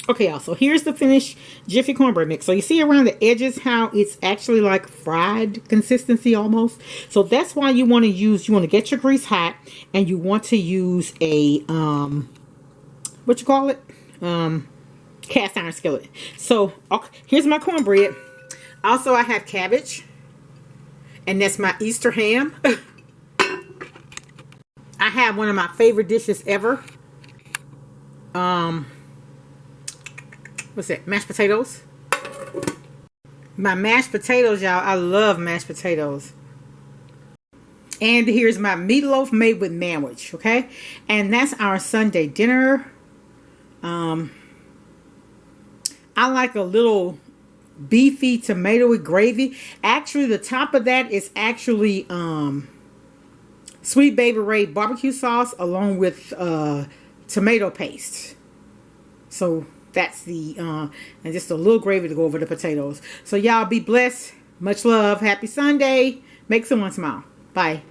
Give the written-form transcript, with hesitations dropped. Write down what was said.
Okay, y'all, so here's the finished Jiffy cornbread mix. So you see around the edges how it's actually like fried consistency almost. So that's why you want to get your grease hot, and you want to use a what you call it? Cast iron skillet. So okay, here's my cornbread. Also, I have cabbage, and that's my Easter ham. I have one of my favorite dishes ever. What's that? Mashed potatoes. My mashed potatoes, y'all. I love mashed potatoes. And here's my meatloaf made with manwich, okay? And that's our Sunday dinner. I like a little beefy tomatoey gravy. Actually, the top of that is actually Sweet Baby Ray barbecue sauce along with tomato paste. So that's the and just a little gravy to go over the potatoes. So y'all be blessed. Much love. Happy Sunday. Make someone smile. Bye.